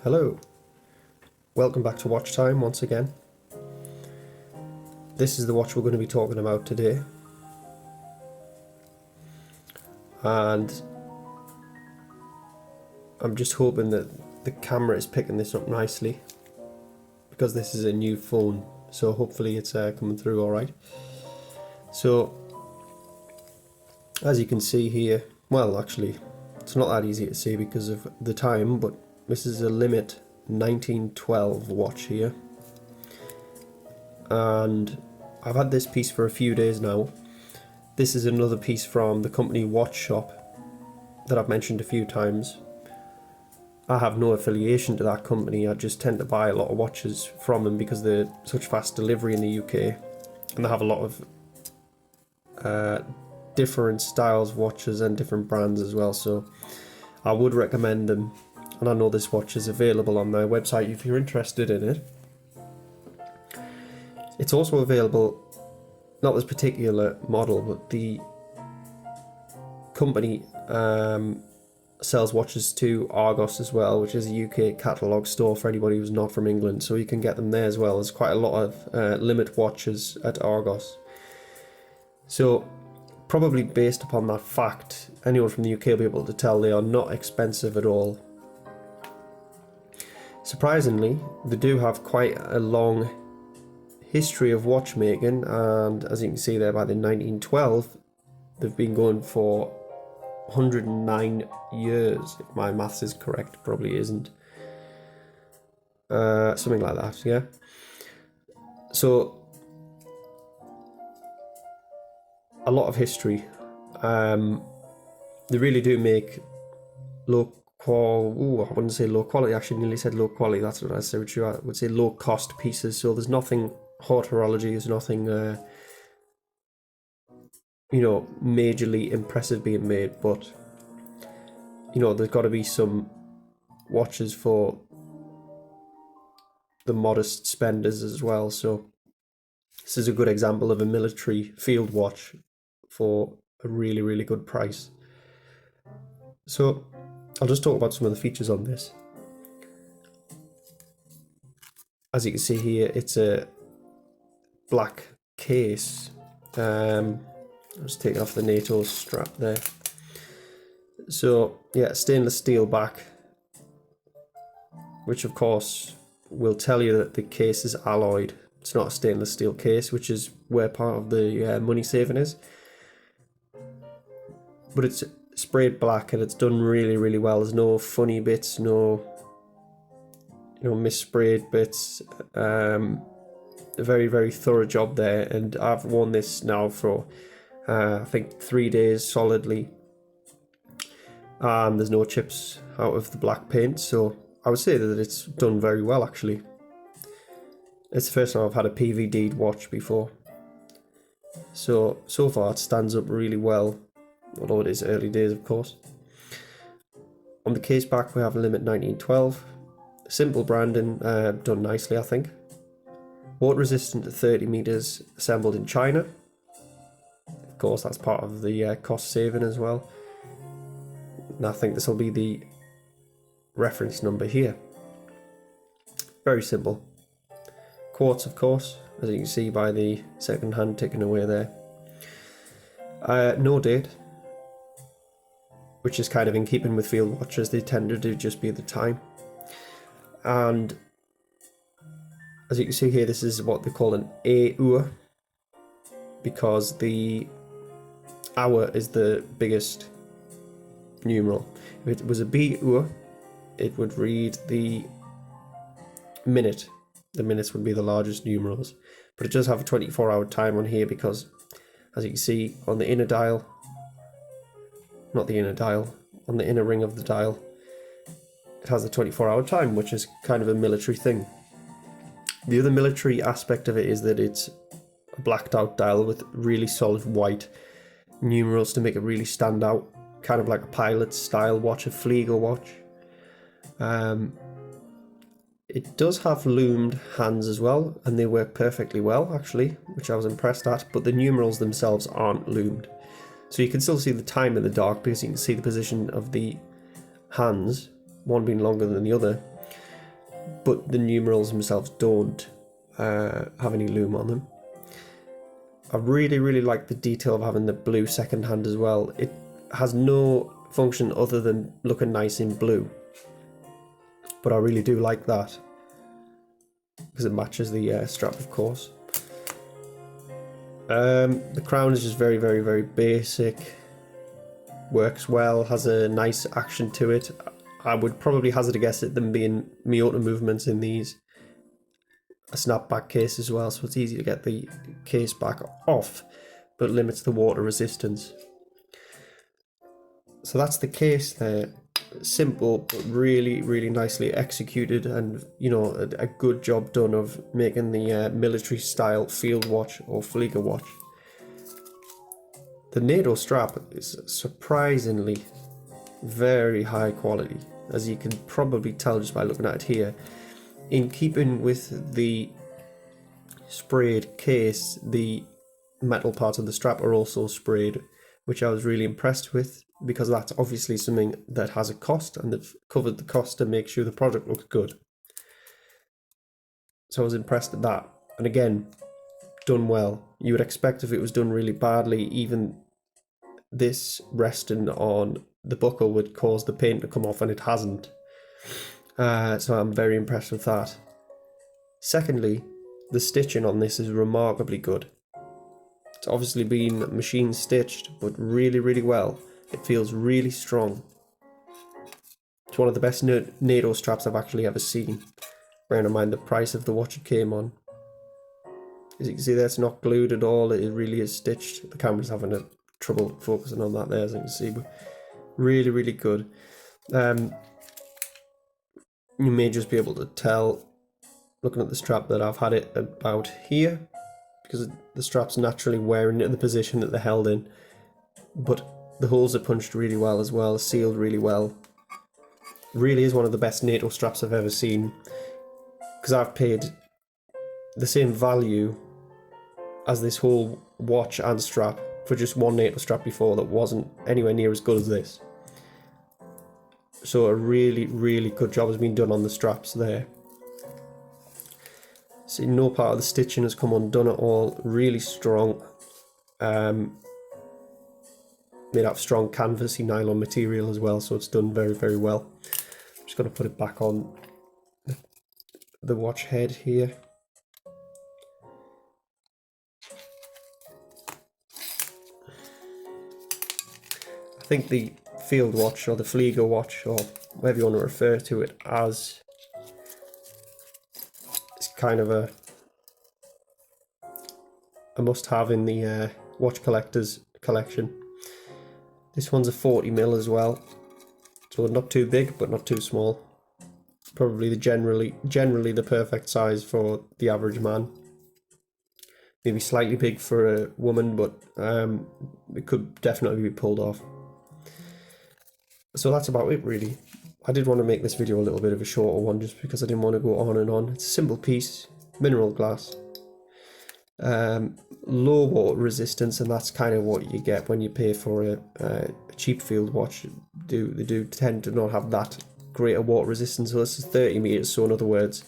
Hello, welcome back to Watch Time once again. This is the watch we're going to be talking about today, and I'm just hoping that the camera is picking this up nicely because this is a new phone, so hopefully it's coming through alright. So as you can see here, well actually it's not that easy to see because of the time, but this is a Limit 1912 watch here, and I've had this piece for a few days now. This is another piece from the company Watch Shop that I've mentioned a few times. I have no affiliation to that company, I just tend to buy a lot of watches from them because they're such fast delivery in the UK, and they have a lot of different styles of watches and different brands as well, so I would recommend them. And I know this watch is available on their website if you're interested in it. It's also available, not this particular model, but the company sells watches to Argos as well, which is a UK catalogue store for anybody who's not from England, so you can get them there as well. There's quite a lot of Limit watches at Argos. So probably based upon that fact, anyone from the UK will be able to tell they are not expensive at all. Surprisingly, they do have quite a long history of watchmaking, and as you can see there, by the 1912 they've been going for 109 years, if my maths is correct. Probably isn't, something like that, yeah. So a lot of history. They really do make I wouldn't say low quality, actually nearly said low quality, that's what I said, which I would say low cost pieces. So there's nothing haute horology, there's nothing majorly impressive being made, but there's got to be some watches for the modest spenders as well. So this is a good example of a military field watch for a really, really good price. So I'll just talk about some of the features on this. As you can see here, it's a black case. I'll just take off the NATO strap there. So yeah, stainless steel back, which of course will tell you that the case is alloyed. It's not a stainless steel case, which is where part of the money saving is. But it's sprayed black and it's done really, really well. There's no funny bits, no missprayed bits. A very, very thorough job there, and I've worn this now for I think 3 days solidly, and there's no chips out of the black paint, so I would say that it's done very well actually. It's the first time I've had a PVD'd watch before, so far it stands up really well, although it is early days of course. On the case back we have a Limit 1912, simple branding, done nicely I think. Water resistant to 30 meters, assembled in China. Of course that's part of the cost saving as well. And I think this will be the reference number here. Very simple. Quartz of course, as you can see by the second hand ticking away there. No date, which is kind of in keeping with field watches, they tend to do just be the time. And as you can see here, this is what they call an A-hour, because the hour is the biggest numeral. If it was a B-hour, it would read the minute. The minutes would be the largest numerals, but it does have a 24-hour time on here because, as you can see on the inner dial, not the inner dial, on the inner ring of the dial, it has a 24-hour time, which is kind of a military thing. The other military aspect of it is that it's a blacked out dial with really solid white numerals to make it really stand out, kind of like a pilot style watch, a Flieger watch. It does have loomed hands as well, and they work perfectly well actually, which I was impressed at, but the numerals themselves aren't loomed. So you can still see the time in the dark because you can see the position of the hands, one being longer than the other. but the numerals themselves don't have any lume on them. I really like the detail of having the blue second hand as well. It has no function other than looking nice in blue, but I really do like that because it matches the strap, of course. The crown is just very basic, works well, has a nice action to it. I would probably hazard a guess at them being Miyota movements in these. A snapback case as well, so it's easy to get the case back off, but limits the water resistance. So that's the case there. Simple, but really nicely executed, and you know, a good job done of making the military style field watch or Flieger watch. The NATO strap is surprisingly very high quality, as you can probably tell just by looking at it here. In keeping with the sprayed case, the metal parts of the strap are also sprayed, which I was really impressed with, because that's obviously something that has a cost, and they've covered the cost to make sure the product looks good. So I was impressed at that, and again, done well. You would expect if it was done really badly, even this resting on the buckle would cause the paint to come off, and it hasn't. So I'm very impressed with that. Secondly, the stitching on this is remarkably good. It's obviously been machine stitched, but really well. It feels really strong. It's one of the best NATO straps I've actually ever seen, bearing in mind the price of the watch it came on. As you can see there, it's not glued at all, it really is stitched. The camera's having a trouble focusing on that there, as you can see, but really good. You may just be able to tell, looking at the strap, that I've had it about here, because the strap's naturally wearing into the position that they're held in, but the holes are punched really well as well, sealed really well. Really is one of the best NATO straps I've ever seen, because I've paid the same value as this whole watch and strap for just one NATO strap before that wasn't anywhere near as good as this. So a really good job has been done on the straps there. See, no part of the stitching has come undone at all. Really strong. Made out of strong canvasy nylon material as well, so it's done very well. I'm just going to put it back on the watch head here. I think the field watch, or the Flieger watch, or whatever you want to refer to it as, is kind of a must-have in the watch collector's collection. This one's a 40mm as well, so not too big but not too small. Probably the generally the perfect size for the average man. Maybe slightly big for a woman, but it could definitely be pulled off. So that's about it really. I did want to make this video a little bit of a shorter one, just because I didn't want to go on and on. It's a simple piece, mineral glass, low water resistance, and that's kind of what you get when you pay for a cheap field watch. They do tend to not have that greater water resistance. So this is 30 meters, so in other words,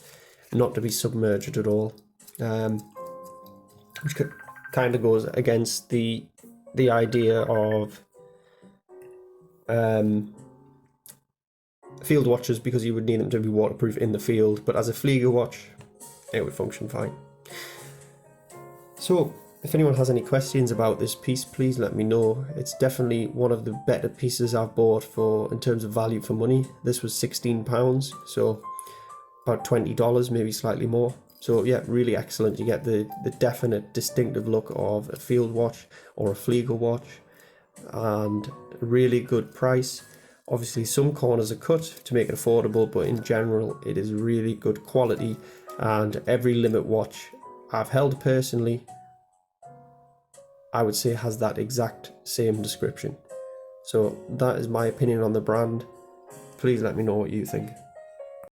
not to be submerged at all, which kind of goes against the idea of field watches, because you would need them to be waterproof in the field, but as a Flieger watch it would function fine. So if anyone has any questions about this piece, please let me know. It's definitely one of the better pieces I've bought for in terms of value for money. This was £16, so about $20, maybe slightly more. So yeah, really excellent. You get the definite distinctive look of a field watch or a Flieger watch, and a really good price. Obviously some corners are cut to make it affordable, but in general it is really good quality, and every limit watch I've held personally, I would say, has that exact same description. So that is my opinion on the brand. Please let me know what you think.